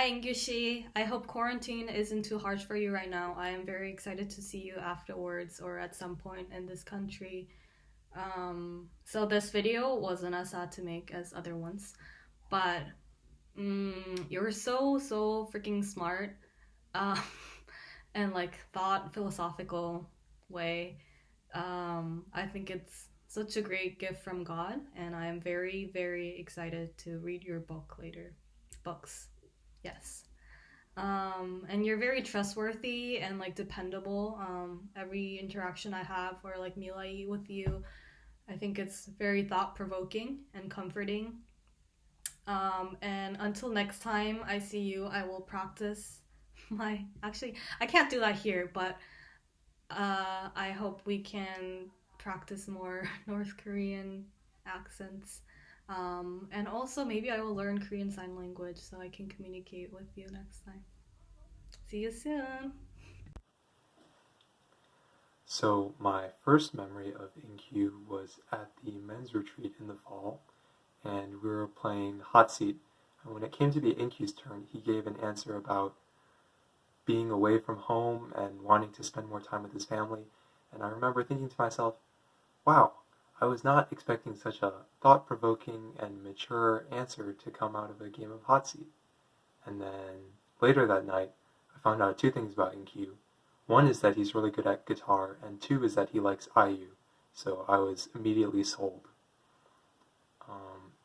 Hi, Ingyushi. I hope quarantine isn't too harsh for you right now. I am very excited to see you afterwards or at some point in this country. So this video wasn't as sad to make as other ones, but you're so freaking smart, uh, and like thought philosophical way. I think it's such a great gift from God, and I am very excited to read your book later. Books, yes. And you're very trustworthy and like dependable. Every interaction I have or like meal I eat with you, I think it's very thought provoking and comforting. And until next time I see you, I will practice my. Actually, I can't do that here, but I hope we can practice more North Korean accents. And also, maybe I will learn Korean Sign Language so I can communicate with you next time. See you soon. So my first memory of inkyu was at the men's retreat in the fall, and we were playing hot seat. And when it came to the inkyu's turn, he gave an answer about being away from home and wanting to spend more time with his family. And I remember thinking to myself, wow, I was not expecting such a thought-provoking and mature answer to come out of a game of hot seat. And then later that night, I found out two things about inkyu. One is that he's really good at guitar, and two is that he likes IU. So I was immediately sold.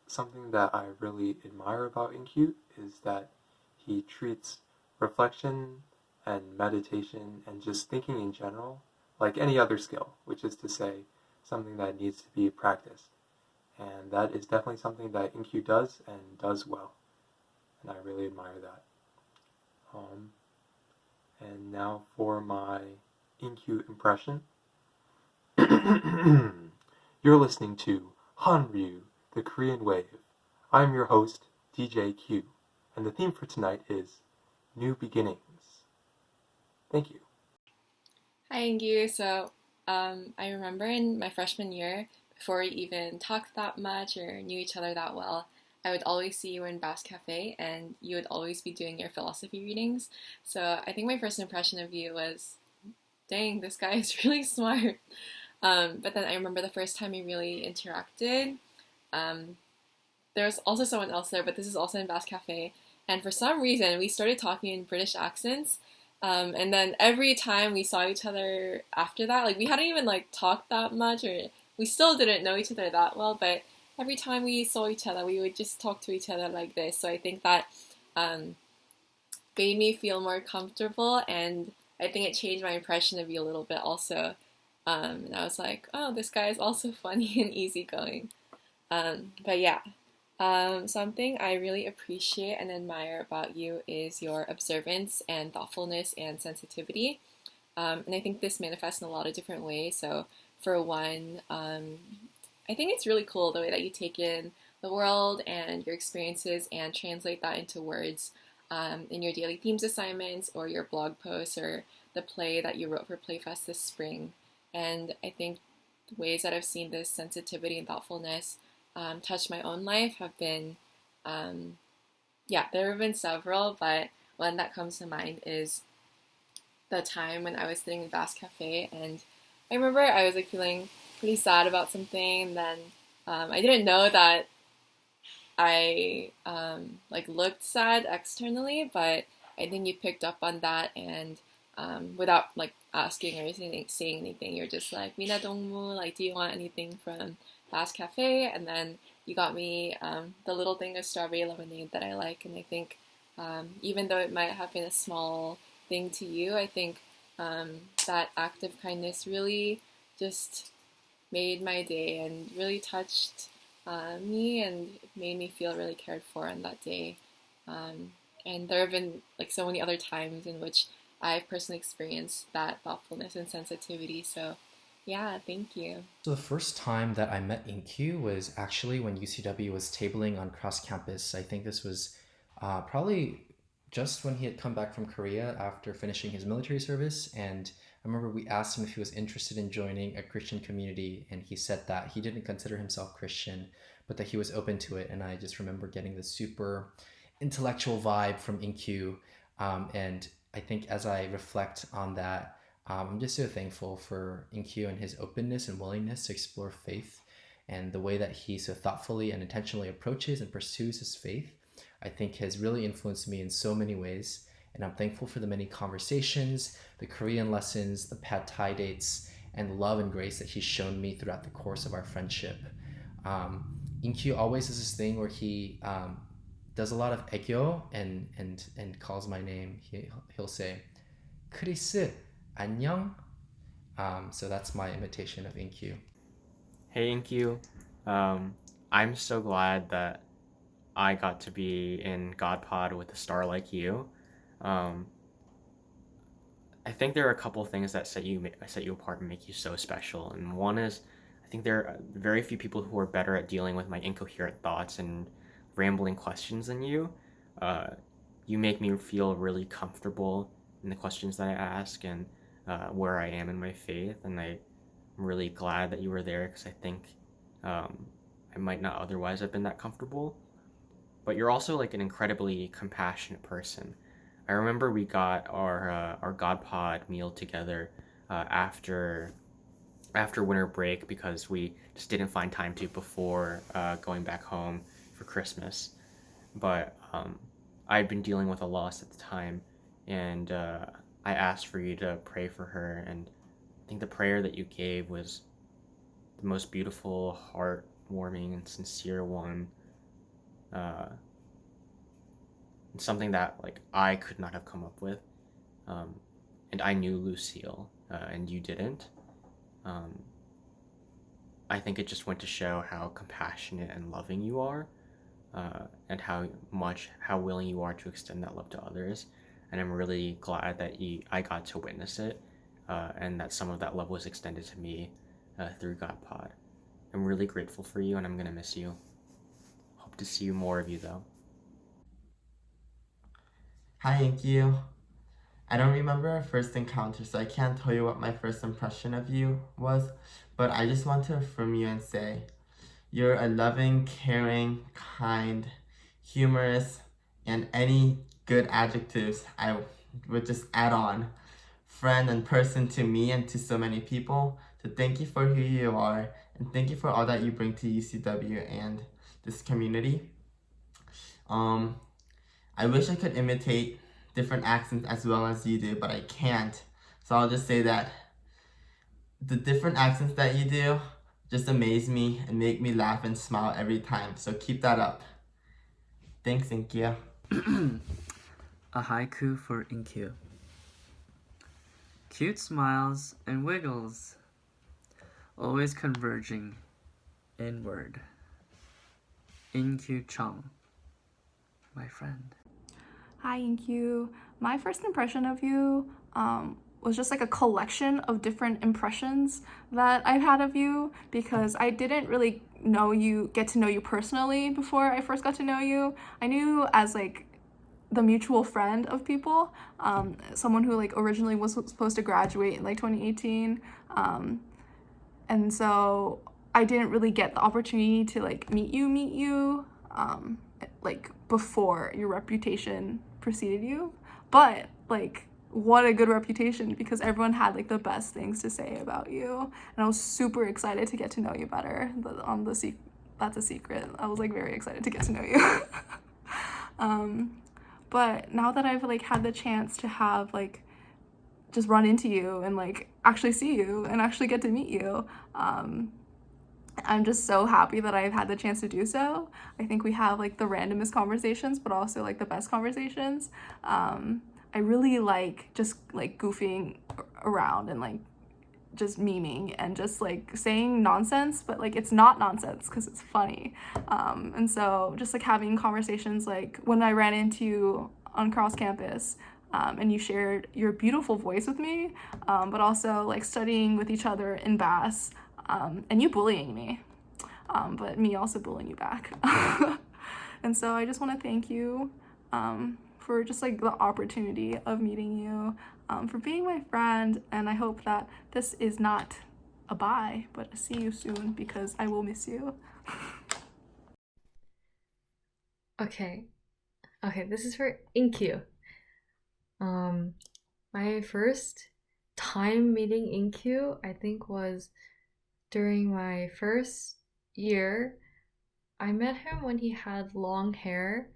Something that I really admire about inkyu is that he treats reflection and meditation and just thinking in general like any other skill, which is to say, something that needs to be practiced. And that is definitely something that inkyu does and does well. And I really admire that. And now for my inkyu impression. You're listening to Hanryu, the Korean Wave. I'm your host, DJ Q, and the theme for tonight is New Beginnings. Thank you. Hi, Ingyu. I remember in my freshman year, before we even talked that much or knew each other that well, I would always see you in Bass Cafe, and you would always be doing your philosophy readings. So I think my first impression of you was, dang, this guy is really smart. But then I remember the first time we really interacted. Um, there was also someone else there, but this is also in Bass Cafe. And for some reason, we started talking in British accents. And then every time we saw each other after that, like we hadn't even like talked that much, or we still didn't know each other that well, but every time we saw each other, we would just talk to each other like this. So I think that um, made me feel more comfortable, and I think it changed my impression of you a little bit also. And I was like, oh, this guy is also funny and easygoing. But yeah, something I really appreciate and admire about you is your observance and thoughtfulness and sensitivity. And I think this manifests in a lot of different ways. So, for one, I think it's really cool the way that you take in the world and your experiences and translate that into words in your daily themes assignments or your blog posts or the play that you wrote for Playfest this spring. And I think the ways that I've seen this sensitivity and thoughtfulness touch my own life have been, yeah, there have been several, but one that comes to mind is the time when I was sitting in Bass Cafe, and I remember I was like feeling pretty sad about something, and then I didn't know that I like looked sad externally, but I think you picked up on that, and without like asking or saying anything, you're just like, Mina Dongmu, like, do you want anything from Bass Cafe? And then you got me the little thing of strawberry lemonade that I like, and I think even though it might have been a small thing to you, I think that act of kindness really just made my day and really touched me and made me feel really cared for on that day. And there have been like so many other times in which I've personally experienced that thoughtfulness and sensitivity. So, yeah, thank you. So the first time that I met Inkyu was actually when UCW was tabling on cross campus. I think this was probably just when he had come back from Korea after finishing his military service. And I remember we asked him if he was interested in joining a Christian community, and he said that he didn't consider himself Christian, but that he was open to it. And I just remember getting this super intellectual vibe from inkyu. And I think as I reflect on that, I'm just so thankful for inkyu and his openness and willingness to explore faith, and the way that he so thoughtfully and intentionally approaches and pursues his faith, I think has really influenced me in so many ways. And I'm thankful for the many conversations, the Korean lessons, the pad thai dates, and the love and grace that he's shown me throughout the course of our friendship. Inkyu always does this thing where he does a lot of egyo and calls my name. He'll say, "Chris, 안녕." So that's my imitation of inkyu. Hey, inkyu. I'm so glad that I got to be in God Pod with a star like you. Um, I think there are a couple of things that set you apart and make you so special. And one is, I think there are very few people who are better at dealing with my incoherent thoughts and rambling questions than you. You make me feel really comfortable in the questions that I ask and where I am in my faith. And I'm really glad that you were there, because I think I might not otherwise have been that comfortable. But you're also like an incredibly compassionate person. I remember we got our God Pod meal together after winter break, because we just didn't find time to before going back home for Christmas. But I'd been dealing with a loss at the time, and I asked for you to pray for her, and I think the prayer that you gave was the most beautiful, heartwarming, and sincere one. Something that like I could not have come up with, and I knew Lucille, and you didn't. I think it just went to show how compassionate and loving you are, and how willing you are to extend that love to others. And I'm really glad that I got to witness it, and that some of that love was extended to me through God Pod. I'm really grateful for you, and I'm gonna miss you. Hope to see more of you though. Hi, inkyu. I don't remember our first encounter, so I can't tell you what my first impression of you was, but I just want to affirm you and say, you're a loving, caring, kind, humorous, and any good adjectives I would just add on, friend and person to me and to so many people. So thank you for who you are, and thank you for all that you bring to UCW and this community. I wish I could imitate different accents as well as you do, but I can't. So I'll just say that the different accents that you do just amaze me and make me laugh and smile every time. So keep that up. Thanks, inkyu. A haiku for inkyu. Cute smiles and wiggles, always converging inward. Inkyu Chung, my friend. Hi, inkyu. My first impression of you was just like a collection of different impressions that I've had of you, because I didn't really get to know you personally before I first got to know you. I knew as like the mutual friend of people, someone who like originally was supposed to graduate in like 2018, and so I didn't really get the opportunity to like meet you like before your reputation preceded you. But like, what a good reputation, because everyone had like the best things to say about you, and I was super excited to get to know you better. That's a secret. I was like very excited to get to know you. But now that I've like had the chance to have like just run into you and like actually see you and actually get to meet you, I'm just so happy that I've had the chance to do so. I think we have like the randomest conversations, but also like the best conversations. I really like just like goofing around and like just memeing and just like saying nonsense, but like it's not nonsense because it's funny. And so just like having conversations, like when I ran into you on cross campus, and you shared your beautiful voice with me, but also like studying with each other in Bass, and you bullying me, but me also bullying you back. And so I just want to thank you for just like the opportunity of meeting you, for being my friend, and I hope that this is not a bye, but a see you soon, because I will miss you. Okay, Okay, this is for inkyu. My first time meeting inkyu, I think, was during my first year. I met him when he had long hair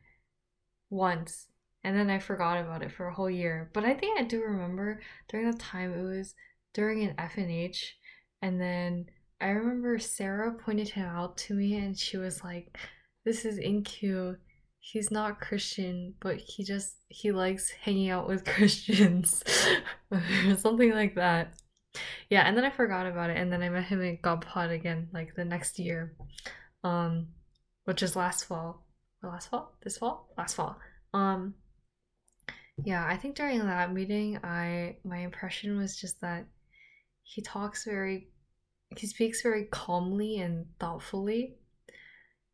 once, and then I forgot about it for a whole year. But I think I do remember during that time it was during an FNH, and then I remember Sarah pointed him out to me, and she was like, "This is Inkyu. He's not Christian, but he likes hanging out with Christians," or something like that. Yeah, and then I forgot about it, and then I met him in God again, like the next year, um, which is last fall. Last fall? This fall? Last fall. Um, yeah, I think during that meeting, I my impression was just that he talks very, he speaks very calmly and thoughtfully,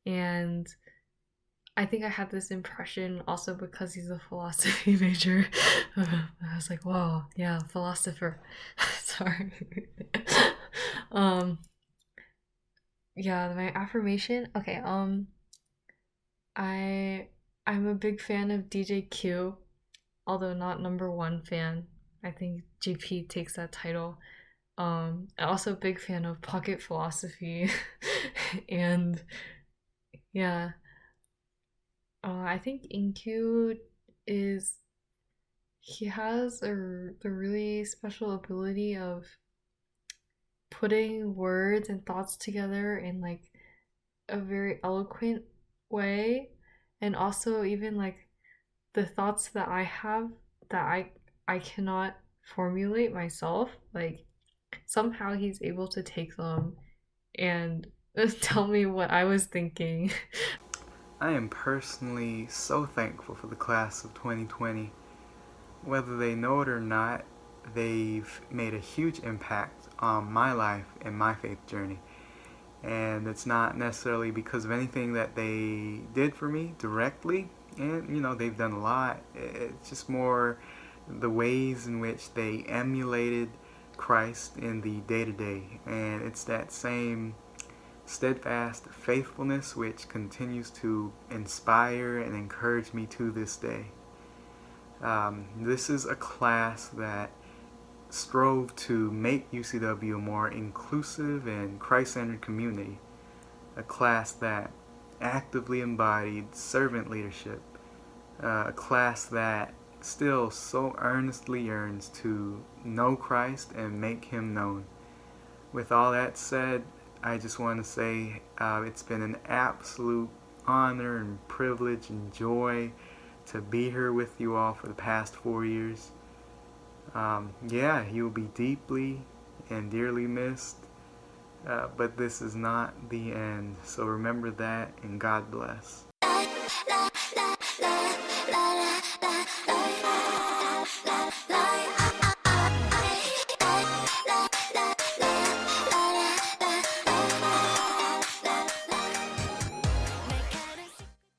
and I think I had this impression also because he's a philosophy major. I was like, wow, yeah, philosopher. Sorry. um, yeah, my affirmation. Okay, I I'm a big fan of DJ Q, although not number one fan. I think GP takes that title. I'm also a big fan of pocket philosophy, and yeah, I think Inkyu is he has the really special ability of putting words and thoughts together in like a very eloquent way, and also even like the thoughts that I have that I cannot formulate myself, like somehow he's able to take them and tell me what I was thinking. I am personally so thankful for the class of 2020. Whether they know it or not, they've made a huge impact on my life and my faith journey. And it's not necessarily because of anything that they did for me directly, and they've done a lot. It's just more the ways in which they emulated Christ in the day-to-day, and it's that same steadfast faithfulness which continues to inspire and encourage me to this day. This is a class that strove to make UCW a more inclusive and Christ-centered community, a class that actively embodied servant leadership, a class that still so earnestly yearns to know Christ and make Him known. With all that said, I just want to say it's been an absolute honor and privilege and joy to be here with you all for the past 4 years. Yeah, you'll be deeply and dearly missed, but this is not the end. So remember that, and God bless.